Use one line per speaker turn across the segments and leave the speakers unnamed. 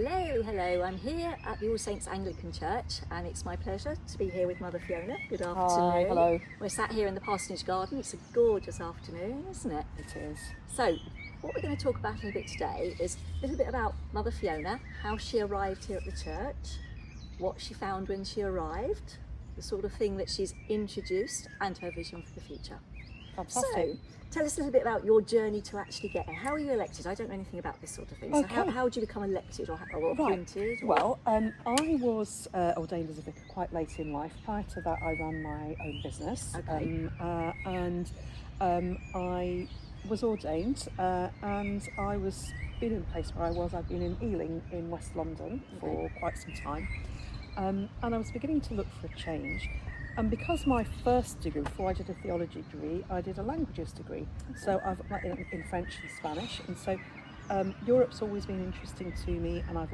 Hello. I'm here at the All Saints Anglican Church, and it's my pleasure to be here with Mother Fiona. Good afternoon.
Hi, hello.
We're sat here in the parsonage garden. It's a gorgeous afternoon, isn't it?
It is.
So, what we're going to talk about in a bit today is a little bit about Mother Fiona, how she arrived here at the church, what she found when she arrived, the sort of thing that she's introduced, and her vision for the future.
Fantastic.
So, tell us a little bit about your journey to actually get here. How are you elected? I don't know anything about this sort of thing.
Okay.
So how did you become elected or appointed?
Right. Well, I was ordained as a vicar quite late in life. Prior to that, I ran my own business.
Okay.
I was ordained and I was been in the place where I was. I'd been in Ealing in West London for quite some time. And I was beginning to look for a change. And because my first degree, before I did a theology degree, I did a languages degree. Okay. So I've in French and Spanish, and so Europe's always been interesting to me, and I've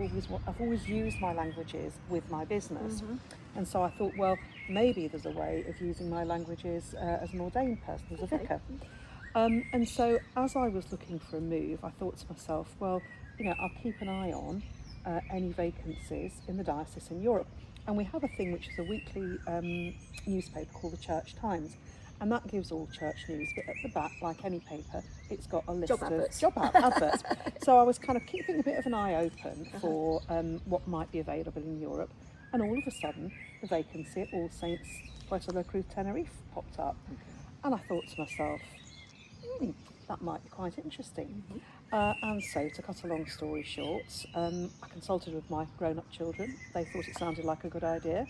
always used my languages with my business. Mm-hmm. And so I thought, well, maybe there's a way of using my languages as an ordained person, as a vicar. And so as I was looking for a move, I thought to myself, well, I'll keep an eye on any vacancies in the diocese in Europe. And we have a thing which is a weekly newspaper called the Church Times, and that gives all church news, but at the back, like any paper, it's got a list of job adverts. So I was kind of keeping a bit of an eye open for what might be available in Europe, and all of a sudden the vacancy at All Saints Puerto, Cruz, Tenerife popped up. And I thought to myself, that might be quite interesting. Mm-hmm. And so, to cut a long story short, I consulted with my grown-up children. They thought it sounded like a good idea.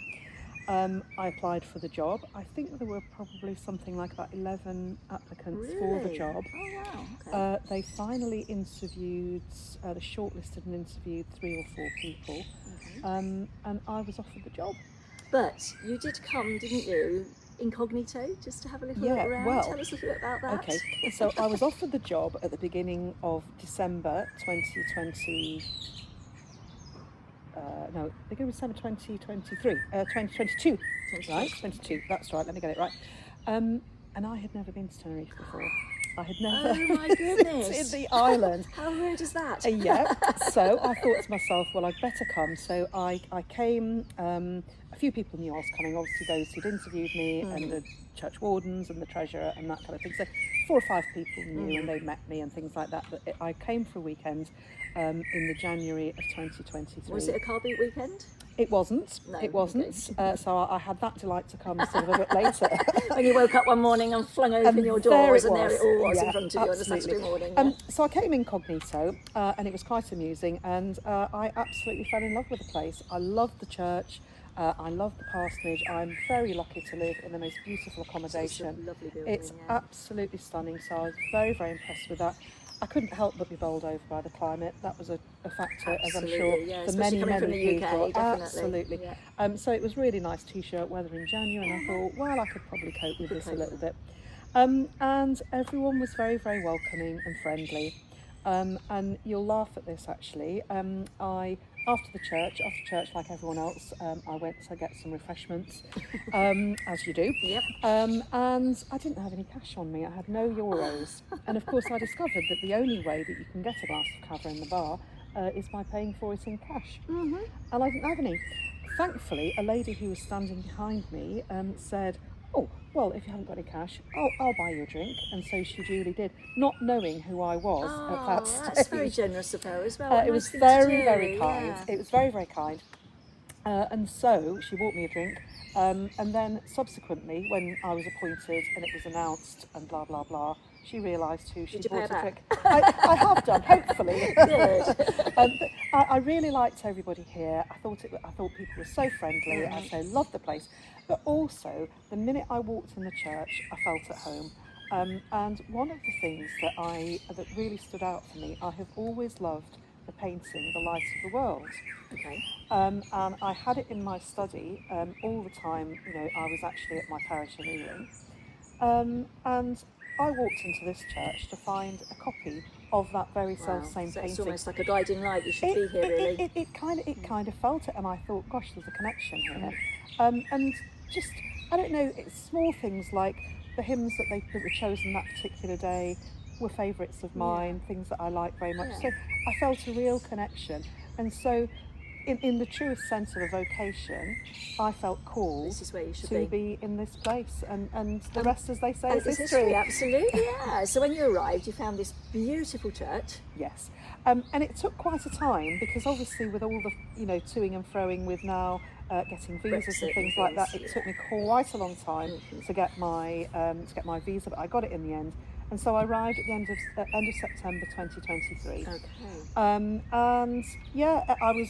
I applied for the job. I think there were probably something like about 11 applicants for the job.
Oh, wow. Okay.
They finally interviewed, they shortlisted and interviewed 3 or 4 people, and I was offered the job.
But you did come, didn't you, incognito, just to have a little look around?
Well,
tell us a little bit about that.
Okay, so I was offered the job at the beginning of December 2020. Beginning of December 2023, 2022. Right, 22. That's right. Let me get it right. And I had never been to Tenerife before. I had never
Oh my goodness.
in the island.
How rude is that?
Yeah. So I thought to myself, well, I'd better come. So I came. A few people knew I was coming. Obviously, those who'd interviewed me and the church wardens and the treasurer and that kind of thing. So 4 or 5 people knew and they'd met me and things like that. But I came for a weekend in the January of 2023.
Was it a car boot weekend?
It wasn't.
No,
it wasn't. Okay. So I had that delight to come sort of a bit later.
When you woke up one morning and flung open your doors, and there it all was in front of you on a Saturday morning. Yeah.
So I came incognito, and it was quite amusing, and I absolutely fell in love with the place. I loved the church. I love the parsonage. I'm very lucky to live in the most beautiful accommodation.
It's a lovely building.
It's absolutely stunning. So I was very, very impressed with that. I couldn't help but be bowled over by the climate. That was a factor,
absolutely,
as I'm sure for many
UK,
people.
definitely.
Absolutely. Yeah. So it was really nice t-shirt weather in January, and I thought, well, I could probably cope with this a little bit. And everyone was very, very welcoming and friendly. And you'll laugh at this actually. After church, like everyone else, I went to get some refreshments, as you do.
Yep.
And I didn't have any cash on me. I had no euros. And of course, I discovered that the only way that you can get a glass of cava in the bar is by paying for it in cash. Mm-hmm. And I didn't have any. Thankfully, a lady who was standing behind me said, "Oh, well, if you haven't got any cash, I'll buy you a drink." And so she duly did, not knowing who I was at that stage.
That's very generous of her as well.
It was very, very kind. Yeah. It was very, very kind. And so she bought me a drink. And then subsequently, when I was appointed and it was announced and blah, blah, blah, she realised who she bought a drink. I have done, hopefully. Good. I really liked everybody here. I thought people were so friendly. I so loved the place. But also, the minute I walked in the church, I felt at home. And one of the things that really stood out for me, I have always loved the painting, The Light of the World.
Okay.
And I had it in my study all the time. I was actually at my parish in Ealing. And I walked into this church to find a copy of that very same painting.
It's almost like a guiding light. You should be here, really.
It kind of felt it, and I thought, gosh, there's a connection here. And just, I don't know, it's small things like the hymns that were chosen that particular day were favourites of mine, things that I like very much. So I felt a real connection. And so in the truest sense of a vocation, I felt called
This is where you should
to be in this place, and the rest, as they say,
And
is
it's
history.
Absolutely, yeah. So when you arrived, you found this beautiful church.
Yes, and it took quite a time, because obviously with all the toing and froing with now getting visas
Brexit
and things
and
like that,
things,
it took me quite a long time to get my visa, but I got it in the end. And so I arrived at the end of September 2023.
Okay.
And yeah, I was,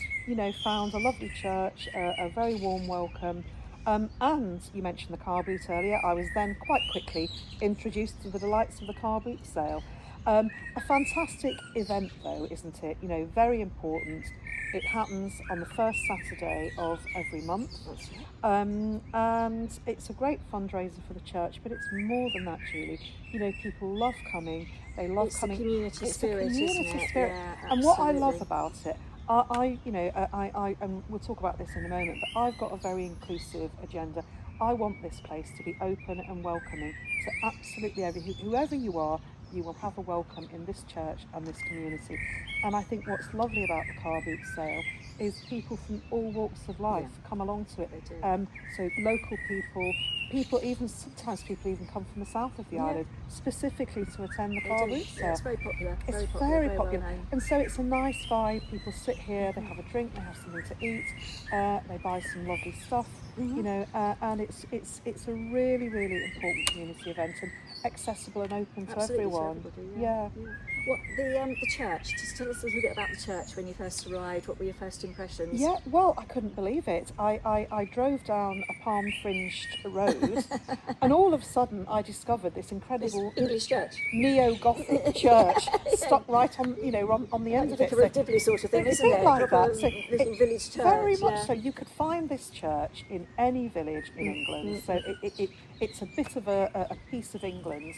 found a lovely church, a very warm welcome. And you mentioned the car boot earlier. I was then quite quickly introduced to the delights of the car boot sale. A fantastic event, though, isn't it? Very important. It happens on the first Saturday of every month.
That's right.
And it's a great fundraiser for the church, but it's more than that, Julie. People love coming. They love coming.
It's a community spirit,
community
isn't it?
spirit.
Yeah,
and what I
absolutely.
love about it, I and we'll talk about this in a moment, but I've got a very inclusive agenda. I want this place to be open and welcoming to absolutely whoever you are. You will have a welcome in this church and this community. And I think what's lovely about the car boot sale is people from all walks of life come along to it.
They do.
So local people even sometimes people even come from the south of the island specifically to attend the car boot sale.
Yeah, it's very popular.
It's very popular.
Well known.
And so it's a nice vibe. People sit here, they have a drink, they have something to eat, they buy some lovely stuff, and it's a really, really important community event, and accessible and open to everyone.
To everybody, What the church? Just tell us a little bit about the church when you first arrived. What were your first impressions?
Yeah, well, I couldn't believe it. I drove down a palm-fringed road, and all of a sudden I discovered this incredible
English church,
neo-Gothic church stuck right on on the end of it.
Vicar of Dibley sort of thing, isn't it?
Like that. So
little village church.
Very much so. You could find this church in any village in England. So it's a bit of a piece of England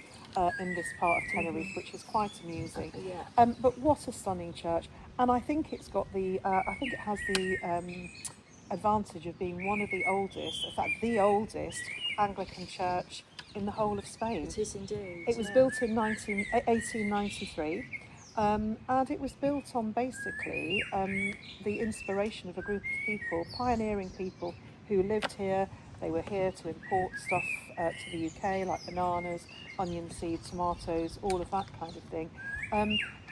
in this part of Tenerife, which is quite amusing. But what a stunning church! And I think it's got the it has the advantage of being one of the oldest, in fact the oldest Anglican church in the whole of Spain.
It is indeed.
It was built in 1893. And it was built on basically the inspiration of a group of people, pioneering people who lived here. They were here to import stuff to the UK, like bananas, onion seeds, tomatoes, all of that kind of thing.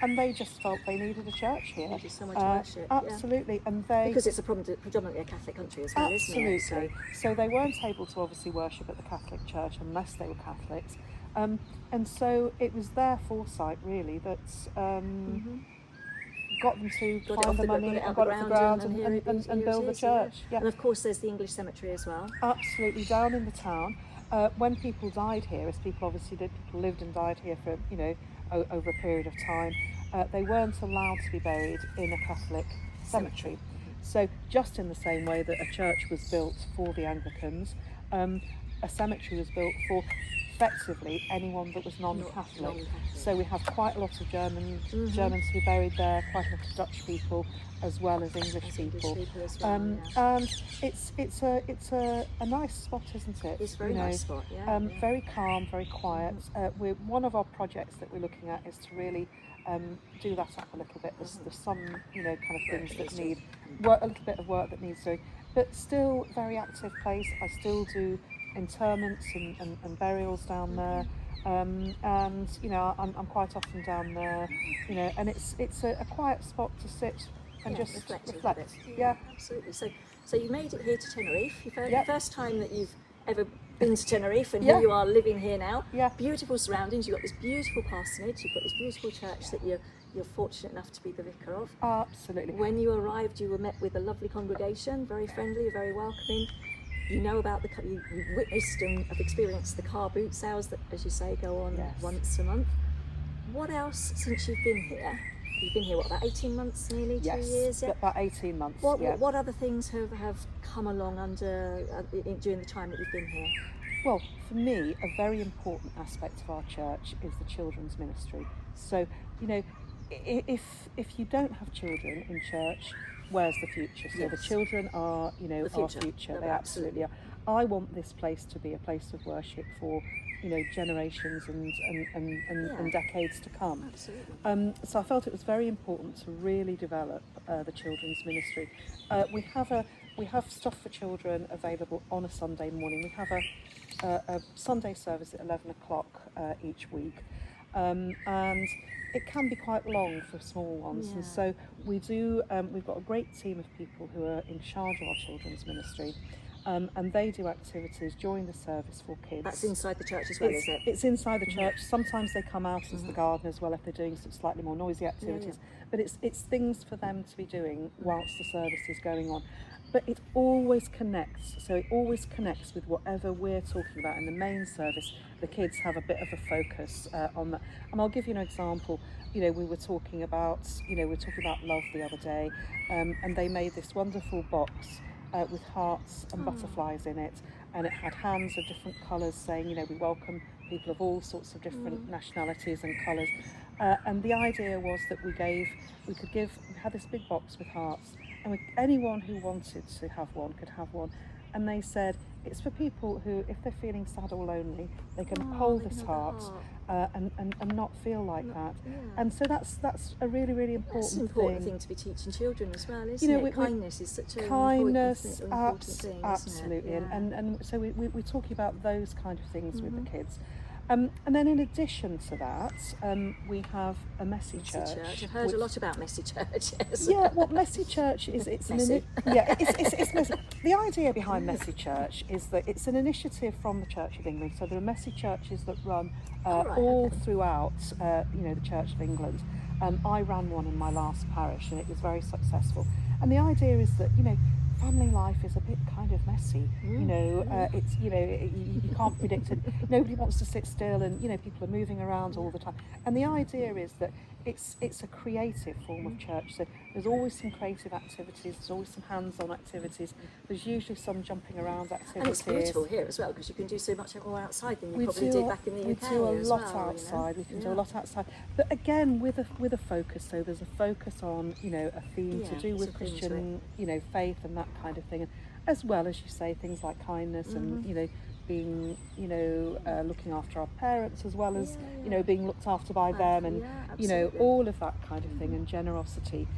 And they just felt they needed a church here.
Needed somewhere to worship.
Absolutely, and
because it's predominantly a Catholic country as well,
absolutely.
Isn't it?
So they weren't able to obviously worship at the Catholic Church unless they were Catholics. And so it was their foresight, really, that got them to find the money and got it off the ground and build the church. Yeah.
And of course there's the English cemetery as well.
Absolutely, down in the town. When people died here, as people obviously did, people lived and died here for, over a period of time, they weren't allowed to be buried in a Catholic cemetery. So just in the same way that a church was built for the Anglicans, a cemetery was built for effectively anyone that was non-Catholic. So we have quite a lot of Germans to be buried there, quite a lot of Dutch people as well as English people.
As well,
and it's a nice spot, isn't it?
It's a very nice spot, yeah.
Very calm, very quiet. One of our projects that we're looking at is to really do that up a little bit. There's some kind of things that need a little bit of work that needs doing, but still very active place. I still do interments and burials down there, and I'm quite often down there, and it's a quiet spot to sit and just reflect. Yeah,
absolutely. So you made it here to Tenerife. The first time that you've ever been to Tenerife, and here you are living here now.
Yeah.
Beautiful surroundings. You've got this beautiful parsonage. You've got this beautiful church that you're fortunate enough to be the vicar of.
Absolutely.
When you arrived, you were met with a lovely congregation, very friendly, very welcoming. You know about you witnessed and have experienced the car boot sales that, as you say, go on once a month. What else since you've been here? You've been here, about 18 months nearly, 2 years? Yeah,
about 18 months.
What other things have come along during the time that you've been here?
Well, for me, a very important aspect of our church is the children's ministry. So, if you don't have children in church, where's the future? So the children are, our future. They absolutely are. I want this place to be a place of worship for generations and decades to come.
Absolutely.
So I felt it was very important to really develop the children's ministry. We have stuff for children available on a Sunday morning. We have a Sunday service at 11 o'clock each week, and it can be quite long for small ones.
Yeah.
And so we do. We've got a great team of people who are in charge of our children's ministry. And they do activities during the service for kids.
That's inside the church as well, is it?
It's inside the church. Sometimes they come out as the garden as well if they're doing some slightly more noisy activities. But it's things for them to be doing whilst the service is going on. But it always connects. So it always connects with whatever we're talking about in the main service. The kids have a bit of a focus on that. And I'll give you an example. We were talking about love the other day, and they made this wonderful box with hearts and butterflies in it, and it had hands of different colours saying, we welcome people of all sorts of different nationalities and colours. And the idea was that we had this big box with hearts, and anyone who wanted to have one could have one. And they said it's for people who, if they're feeling sad or lonely, they can hold this heart and not feel like that. Yeah. And so that's a really, really important thing.
That's an important thing to be teaching children as well, isn't it? Kindness is such an important thing.
Absolutely.
Isn't it? Yeah.
And so we're talking about those kind of things with the kids. And then in addition to that, we have a messy church.
I've heard a lot about messy churches.
Yeah, well, messy church it's
messy.
It's messy. The idea behind messy church is that it's an initiative from the Church of England. So there are messy churches that run throughout, the Church of England. I ran one in my last parish, and it was very successful. And the idea is that family life is a bit kind of messy. It's you can't predict it. Nobody wants to sit still, and people are moving around all the time. And the idea is that it's a creative form of church. So there's always some creative activities. There's always some hands-on activities. There's usually some jumping around activities.
And it's beautiful here as well, because you can do so much more outside than you probably did back in the UK.
We do a lot outside. We can do a lot outside, but again with a focus. So there's a focus on a theme to do with Christian faith and that kind of thing, and as well as you say things like kindness and being looking after our parents as well as being looked after by them, and all of that kind of thing, and generosity,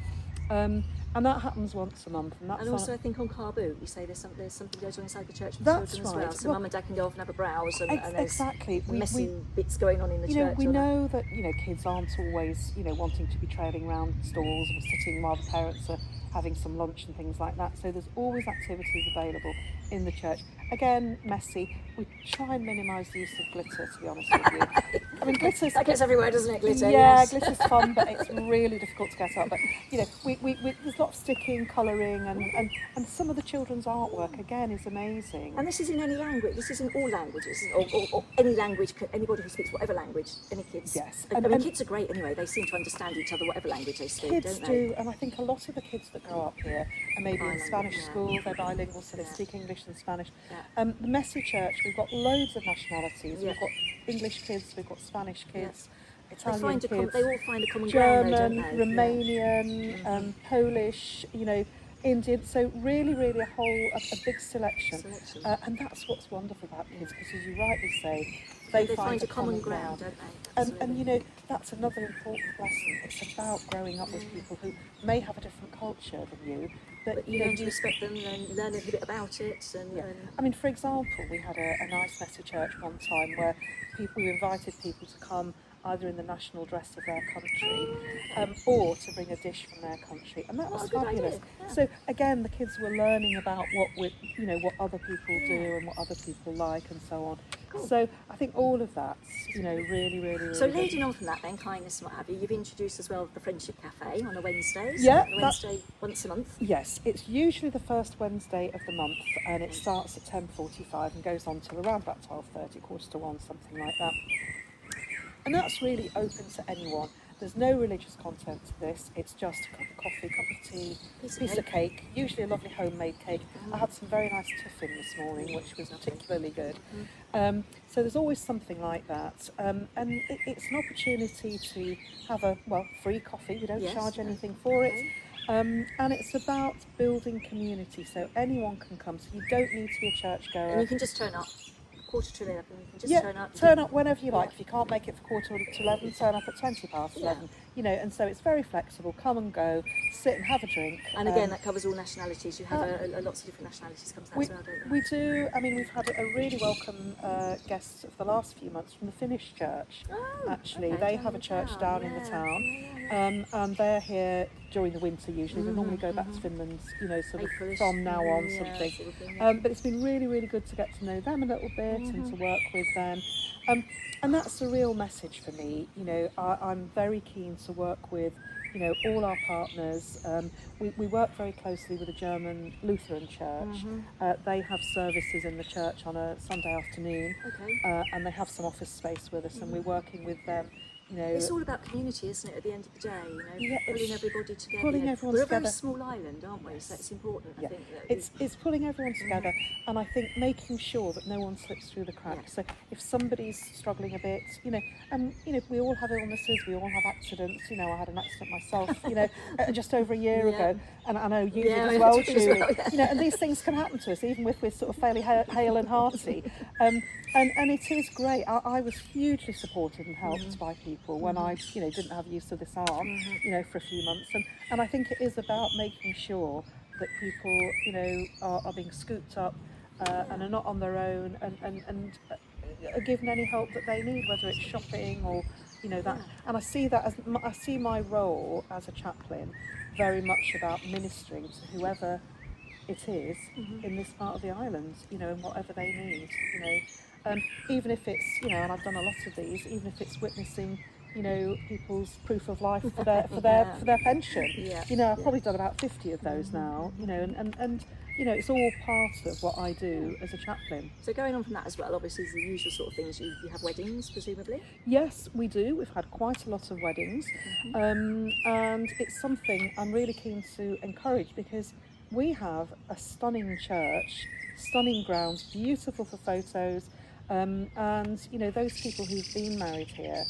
and that happens once a month. And
also I think on Car Boot you say there's something goes on inside the church for
that's
children
right.
as well, so mum and dad can go off and have a browse, and there's
exactly
messy bits going on in the church.
We know that kids aren't always wanting to be trailing around stalls or sitting while the parents are having some lunch and things like that. So there's always activities available in the church. Again, messy. We try and minimise the use of glitter, to be honest with you. I mean, glitter's...
That gets everywhere, doesn't it, glitter?
Yeah,
yes.
Glitter's fun, but it's really difficult to get up. But, there's a lot of sticking, colouring, and some of the children's artwork, again, is amazing.
And this is in any language? This is in all languages? Or any language, anybody who speaks whatever language, any kids?
Yes.
And kids are great anyway. They seem to understand each other, whatever language they speak,
kids
don't they?
do, and I think a lot of the kids that grow up here are maybe in Spanish school, they're bilingual, so they speak English and Spanish.
Yeah.
The messy church, we've got loads of nationalities. We've got English kids, we've got Spanish kids, Italian kids,
they all find a common
German,
ground, don't they?
Romanian, Polish, Indian. So really, really a big selection. And that's what's wonderful about kids, because as you rightly say, they find a common ground,
don't they?
And that's another important lesson. It's about growing up with people who may have a different culture than you, but
you learn to respect them and learn a little bit about it.
I mean, for example, we had a nice messy church one time where we invited people to come either in the national dress of their country or to bring a dish from their country, and that was fabulous. Yeah. So again, the kids were learning about what other people do and what other people like and so on. Cool. So I think all of that's really, really, really.
So leading on from that, then kindness and what have you, you've introduced as well the Friendship Cafe on a Wednesday. Wednesday once a month.
Yes, it's usually the first Wednesday of the month, and it starts at 10:45 and goes on till around about 12:30, 1:45, something like that. And that's really open to anyone. There's no religious content to this. It's just a cup of coffee, cup of tea, piece of cake, usually a lovely homemade cake. I had some very nice tiffin this morning, which was particularly good. So there's always something like that. And it's an opportunity to have a free coffee. We don't charge anything for it. And it's about building community, so anyone can come. So you don't need to be a churchgoer.
And you can just turn up. quarter to 11. You can just
Yeah,
turn up.
turn up whenever you like.
Yeah.
If you can't make it for quarter to 11, turn up at 20 past
Yeah.
11. You know, and so it's very flexible. Come and go, sit and have a drink.
And again, that covers all nationalities. You have lots of different nationalities come to that
we,
as well, don't you?
we do. I mean, we've had a really welcome guests for the last few months from the Finnish church.
Oh,
Actually,
okay,
they
down
have
in
a church
town.
down in the town, and they're here during the winter usually. They normally go back to Finland, you know, sort of
Aprilish,
from now on,
yeah,
sort of thing.
sort of thing, yeah.
But it's been really, really good to get to know them a little bit and to work with them. And that's the real message for me. You know, I'm very keen to work with, you know, all our partners. We work very closely with a German Lutheran church. They have services in the church on a Sunday afternoon,
Okay.
and they have some office space with us, and we're working with them. You know,
It's all about community, isn't it, at the end of the day? You know,
Yeah,
pulling
it's
everybody together.
pulling
you know.
everyone
We're
together.
a very small island, aren't we? So it's important, I
yeah,
think. That
it's pulling everyone together, and I think making sure that no one slips through the cracks. So if somebody's struggling a bit, you know, we all have illnesses, we all have accidents. You know, I had an accident myself, you know, just over a year ago, and I know you did as well, Julie. You know, and these things can happen to us, even if we're sort of fairly hale and hearty. And it is great. I was hugely supported and helped by people when I, you know, didn't have use of this arm, you know, for a few months. And I think it is about making sure that people, you know, are being scooped up and are not on their own and are given any help that they need, whether it's shopping or, you know, that. And I see that I see my role as a chaplain very much about ministering to whoever it is in this part of the island, you know, and whatever they need, you know. Even if it's, you know, and I've done a lot of these, even if it's witnessing, you know, people's proof of life for their pension. You know, I've probably done about 50 of those now, you know, and you know, it's all part of what I do as a chaplain.
So going on from that as well, obviously the usual sort of things, you have weddings, presumably?
Yes, we do. We've had quite a lot of weddings, and it's something I'm really keen to encourage because we have a stunning church, stunning grounds, beautiful for photos, and you know, those people who've been married here,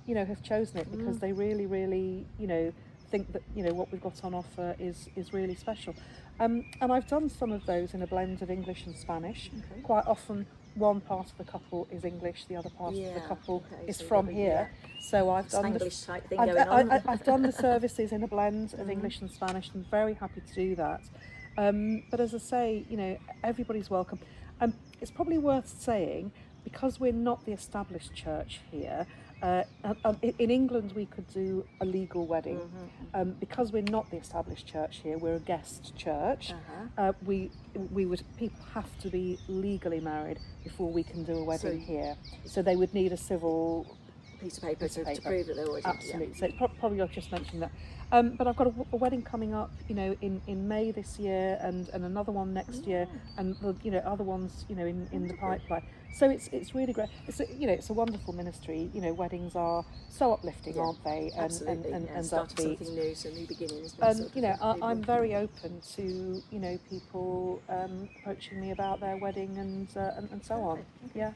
you know, have chosen it because they really, really, you know, think that, you know, what we've got on offer is really special. And I've done some of those in a blend of English and Spanish. Quite often one part of the couple is English, the other part of the couple is
so
from
you've got
here. So I've done
Spanglish type thing going on.
I've done the services in a blend of English and Spanish, and very happy to do that. But as I say, you know, everybody's welcome. It's probably worth saying, because we're not the established church here, in England we could do a legal wedding. Because we're not the established church here, we're a guest church. People have to be legally married before we can do a wedding here. So they would need a civil
piece of paper to prove that they're already.
Absolutely. So probably I've just mentioned that. But I've got a wedding coming up, you know, in May this year, and another one next year, and you know, other ones, you know, in the pipeline. So it's really great. It's a wonderful ministry. You know, weddings are so uplifting, aren't they?
Absolutely.
And
starting
upbeat.
something new, so new beginnings.
And you know, I'm very open to, you know, people approaching me about their wedding and so on.
Okay.
Yeah.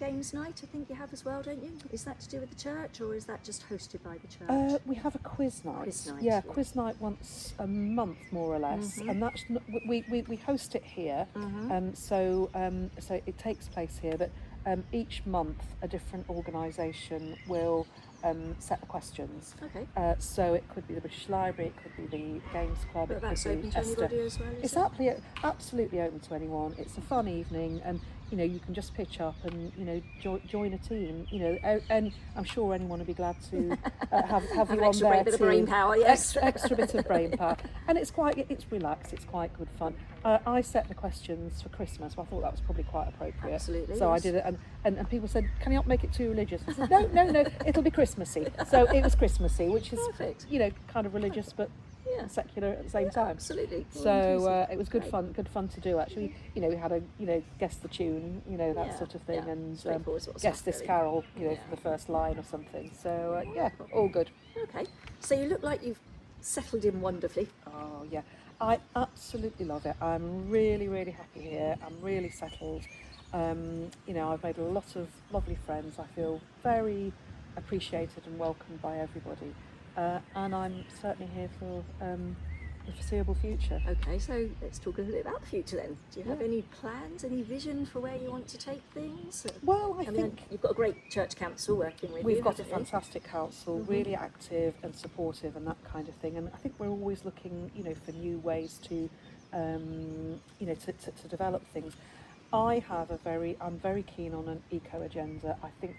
Games night, I think you have as well, don't you? Is that to do with the church, or is that just hosted by the church?
We have a quiz night.
Quiz night,
yeah, quiz night once a month, more or less, and that's we host it here, so it takes place here. But each month, a different organisation will set the questions.
Okay.
So it could be the British Library, it could be the Games Club,
But
it
that's
could
open
be
to
Esther.
anybody as well.
It's absolutely open to anyone. It's a fun evening, and you know, you can just pitch up and, you know, join a team. You know, and I'm sure anyone would be glad to have you on there
bit
too.
of brain power, yes.
Extra bit of brain power, and it's relaxed. It's quite good fun. I set the questions for Christmas. So I thought that was probably quite appropriate.
Absolutely.
So
yes.
I did it, and people said, "Can you not make it too religious?" I said, "No, it'll be Christmassy." So it was Christmassy, which is
Perfect.
you know, kind of religious, but secular at the same time.
Absolutely.
So it was good fun to do actually. You know, we had guess the tune, you know, that sort of thing, and guess this carol, you know, for the first line or something. So all good.
Okay, so you look like you've settled in wonderfully.
Oh yeah, I absolutely love it. I'm really, really happy here. I'm really settled. You know, I've made a lot of lovely friends. I feel very appreciated and welcomed by everybody. And I'm certainly here for the foreseeable future.
Okay, so let's talk a little bit about the future then. Do you have
Yeah.
any plans, any vision for where you want to take things?
Well, I
mean,
think
you've got a great church council working with you.
we've got a
haven't you?
fantastic council, really active and supportive and that kind of thing. And I think we're always looking, for new ways to, to develop things. I'm very keen on an eco agenda. I think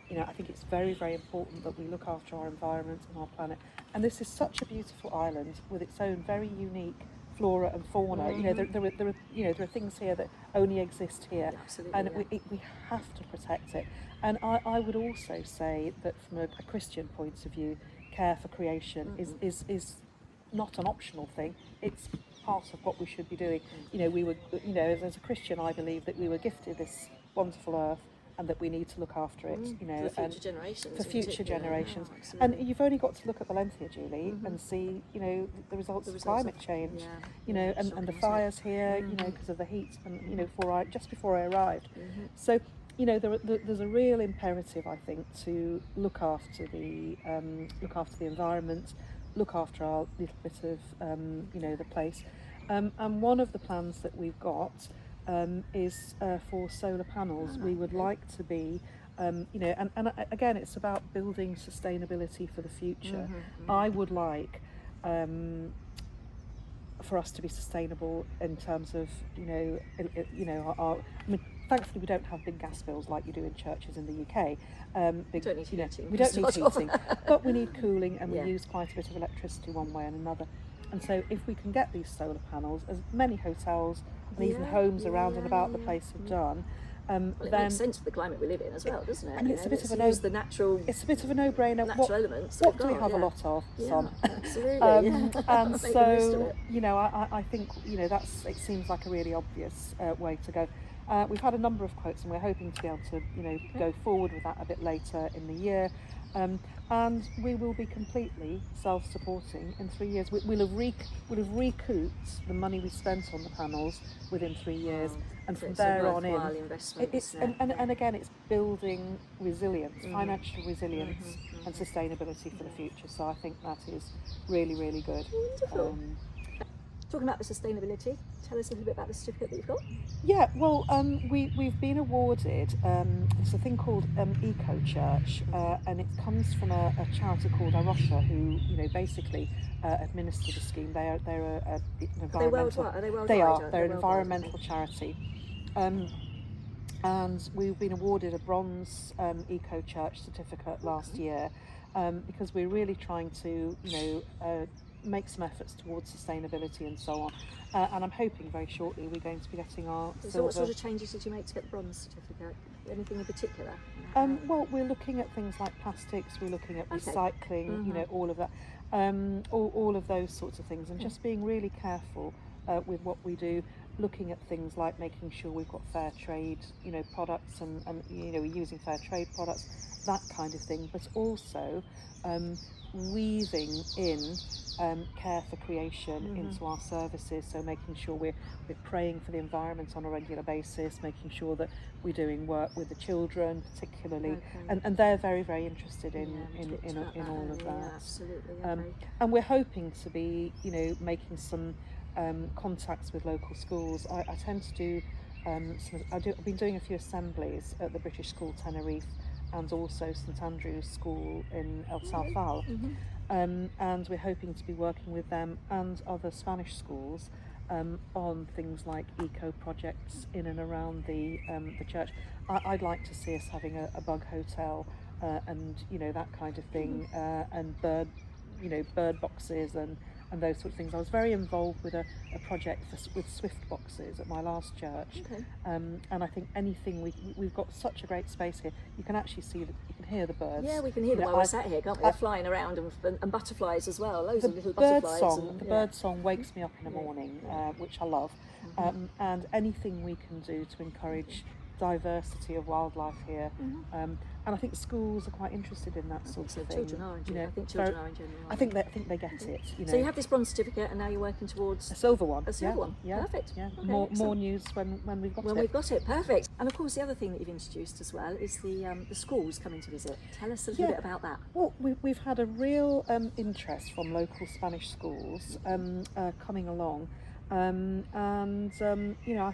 I think it's very, very important that we look after our environment and our planet. And this is such a beautiful island with its own very unique flora and fauna. There are things here that only exist here,
Absolutely,
and
yeah.
we have to protect it. And I would also say that from a Christian point of view, care for creation is not an optional thing. It's part of what we should be doing. As a Christian, I believe that we were gifted this wonderful earth, and that we need to look after it,
for future generations.
for future generations.
Yeah,
And
absolutely.
you've only got to look at Valencia, Julie, and see, the results of climate change, and the
shocking, isn't it?
fires here, because of the heat, and just before I arrived. So, there's a real imperative, I think, to look after the environment, look after our little bit of, the place. And one of the plans that we've got is for solar panels. We would like to be, and again, it's about building sustainability for the future. I would like for us to be sustainable in terms of, thankfully we don't have big gas bills like you do in churches in the UK.
We don't need heating.
We don't need heating, but we need cooling, and we
Yeah.
use quite a bit of electricity one way and another. And so if we can get these solar panels, as many hotels and even homes around and about the place have done,
Well, it
then
makes sense for the climate we live in as well, doesn't it?
and it's a bit of a
use the natural
no-brainer.
natural elements.
What
that
do we
we've
have
got,
a lot of?
Yeah,
Sun.
absolutely.
And
Make the most of
so,
it.
I think, it seems like a really obvious way to go. We've had a number of quotes, and we're hoping to be able to, go forward with that a bit later in the year. And we will be completely self-supporting in 3 years. We'll have recouped the money we spent on the panels within 3 years, and
So
from
it's a
there on in,
worthwhile investment,
it's
isn't it?
and again, it's building resilience, financial resilience, and sustainability for the future. So I think that is really, really good.
Wonderful. Talking about the sustainability, tell us a little bit about the certificate that you've got.
Yeah, well, we've been awarded, it's a thing called Eco Church, and it comes from a charity called Arosha, who, basically administer the scheme. They're an environmental...
Are they worldwide?
They are. They're an
worldwide,
environmental charity. And we've been awarded a bronze Eco Church certificate last year, because we're really trying to, make some efforts towards sustainability and so on. And I'm hoping very shortly we're going to be getting our
So
silver.
what sort of changes did you make to get the bronze certificate? Anything in particular?
Well, we're looking at things like plastics, we're looking at recycling, all of that, all of those sorts of things, and just being really careful with what we do, looking at things like making sure we've got fair trade, products, and we're using fair trade products, that kind of thing, but also weaving in care for creation into our services, so making sure we're praying for the environment on a regular basis, making sure that we're doing work with the children particularly, and they're very, very interested in all of that.
Yeah, absolutely.
And we're hoping to be, making some contacts with local schools. I tend to do I've been doing a few assemblies at the British School Tenerife, and also St Andrew's School in El Salfal, and we're hoping to be working with them and other Spanish schools on things like eco projects in and around the church. I'd like to see us having a bug hotel, and that kind of thing, and bird boxes and those sort of things. I was very involved with a project with swift boxes at my last church, and I think anything we've got such a great space here. You can actually see that, you can hear the birds.
Yeah, we can hear them while we're sat here, can't we? They're flying around, and butterflies as well. Loads of little butterflies.
The bird song wakes me up in the morning, which I love, and anything we can do to encourage diversity of wildlife here, and I think schools are quite interested in that sort
So
of thing.
children are in general. I think
very-
children are in general.
I think they get it.
So you have this bronze certificate, and now you're working towards
a silver one.
a silver one.
Yeah.
Perfect.
Yeah.
Okay,
More
excellent.
news when we've got it.
When we've got it, perfect. And of course, the other thing that you've introduced as well is the schools coming to visit. Tell us a little bit about that.
Well, we've had a real interest from local Spanish schools coming along. I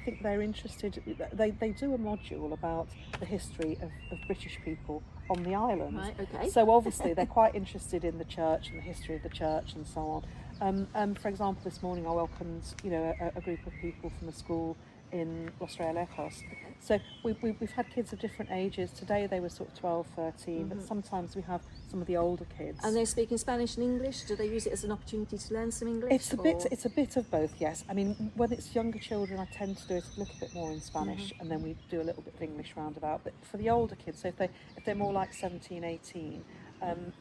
think they're interested. They do a module about the history of British people on the island.
Right, okay.
So obviously they're quite interested in the church and the history of the church and so on. For example, this morning I welcomed a group of people from a school in Los Realejos. So we've had kids of different ages. Today they were sort of 12, 13, but sometimes we have some of the older kids.
And they're speaking Spanish and English. Do they use it as an opportunity to learn some English?
It's a bit of both, yes. I mean, when it's younger children, I tend to do it a little bit more in Spanish, and then we do a little bit of English roundabout. But for the older kids, so if they're more like 17, 18,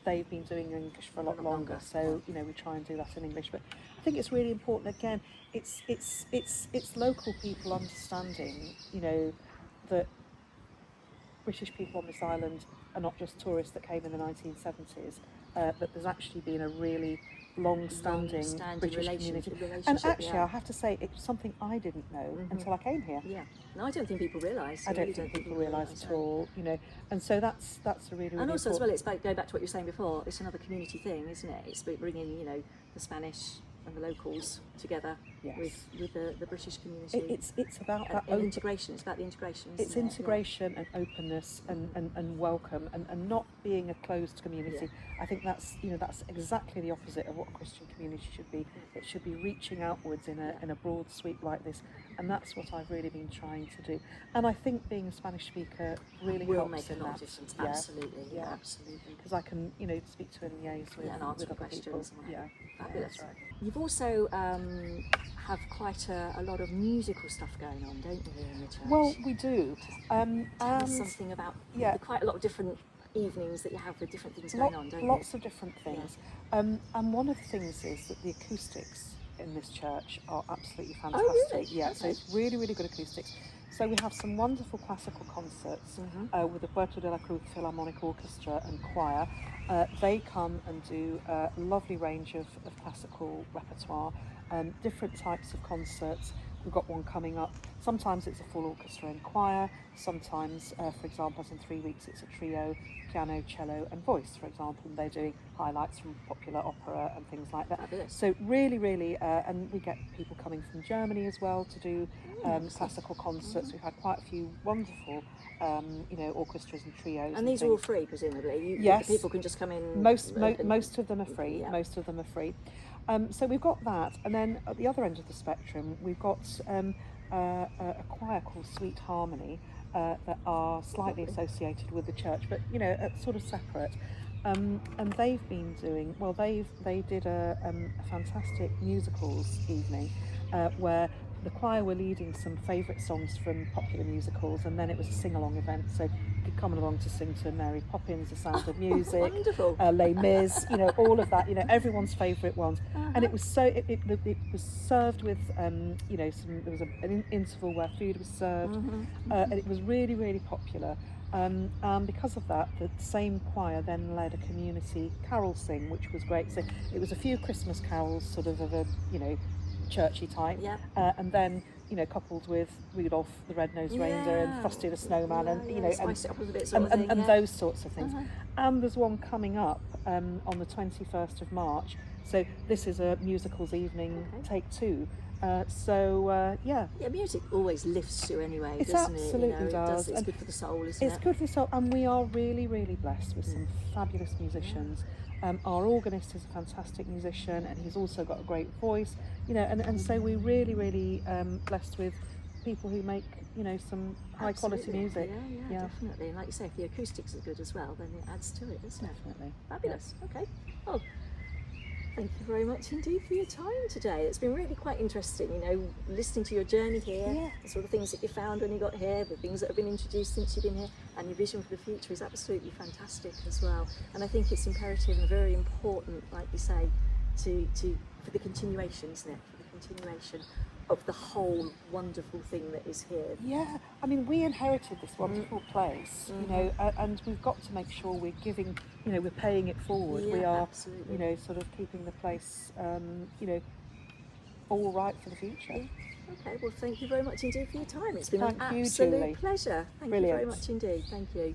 they've been doing English for a lot longer. So we try and do that in English. But I think it's really important. Again, it's local people understanding, that British people on this island are not just tourists that came in the 1970s, but there's actually been a really long-standing British community. And actually, I have to say, it's something I didn't know until I came here.
Yeah, no, I don't think people realise.
I don't think people realise at all, and so that's a really, really
and also
important.
as well, it's going back to what you were saying before. It's another community thing, isn't it? It's bringing the Spanish and the locals together with the British community.
It's about that
integration. It's about the integration.
It's integration and openness and welcome and not being a closed community. I think that's exactly the opposite of what a Christian community should be. It should be reaching outwards in a broad sweep like this, and that's what I've really been trying to do. And I think being a Spanish speaker really
will
helps
make a
in
lot
that.
of difference.
Yeah.
Absolutely, absolutely.
Because I can speak to and liaise with
and answer
other
questions.
people.
And
Fabulous.
That's right. You've also have quite a lot of musical stuff going on, don't you, here in the church?
Well, we do.
Tell us something about quite a lot of different evenings that you have with different things going on, don't you?
Lots of different things. And one of the things is that the acoustics in this church are absolutely fantastic.
Oh, really?
Yeah,
Okay.
so it's really, really good acoustics. So we have some wonderful classical concerts with the Puerto de la Cruz Philharmonic Orchestra and Choir. They come and do a lovely range of classical repertoire, different types of concerts. We've got one coming up. Sometimes it's a full orchestra and choir. Sometimes, for example, as in 3 weeks, it's a trio, piano, cello and voice, for example. And they're doing highlights from popular opera and things like that.
Fabulous.
So really, really, and we get people coming from Germany as well to do classical concerts. We've had quite a few wonderful, orchestras and trios.
And these are all free, presumably.
Yes.
People can just come in.
Most of them are free.
Yeah.
Most of them are free. So we've got that, and then at the other end of the spectrum, we've got a choir called Sweet Harmony that are slightly associated with the church, but sort of separate. And they've been doing well. They did a fantastic musicals evening where the choir were leading some favourite songs from popular musicals, and then it was a sing-along event, so you could come along to sing to Mary Poppins, The Sound of Music,
Wonderful.
Les Mis, all of that, everyone's favourite ones. And it was so it was served with there was an interval where food was served, and it was really, really popular. And because of that, the same choir then led a community carol sing, which was great. So it was a few Christmas carols, sort of a churchy type, and then coupled with Rudolph the Red-Nosed Reindeer and Frosty the Snowman, and
spice it up with a bit sort of thing,
and those sorts of things. And there's one coming up on the 21st of March. So this is a musicals evening, take 2.
Music always lifts you anyway,
It
doesn't it?
absolutely does.
It's
And
good for the soul, isn't it?
It's good for the soul, and we are really, really blessed with some fabulous musicians. Our organist is a fantastic musician, and he's also got a great voice, and so we're really, really blessed with people who make, some high quality music.
Yeah, definitely. And like you say, if the acoustics are good as well, then it adds to it, doesn't it?
Definitely.
Fabulous. Okay. Well, thank you very much indeed for your time today. It's been really quite interesting, listening to your journey here, the sort of things that you found when you got here, the things that have been introduced since you've been here, and your vision for the future is absolutely fantastic as well. And I think it's imperative and very important, like you say, for the continuation, isn't it? For the continuation of the whole wonderful thing that is here.
Yeah, I mean, we inherited this wonderful place, you know, and we've got to make sure we're giving, you know, we're paying it forward.
Yeah,
We are,
absolutely.
you know, sort of keeping the place, you know, all right for the future.
Yeah. Okay, well, thank you very much indeed for your time. It's been
Thank
an
you,
absolute
Julie.
pleasure. Thank you
Brilliant.
very much indeed. Thank you.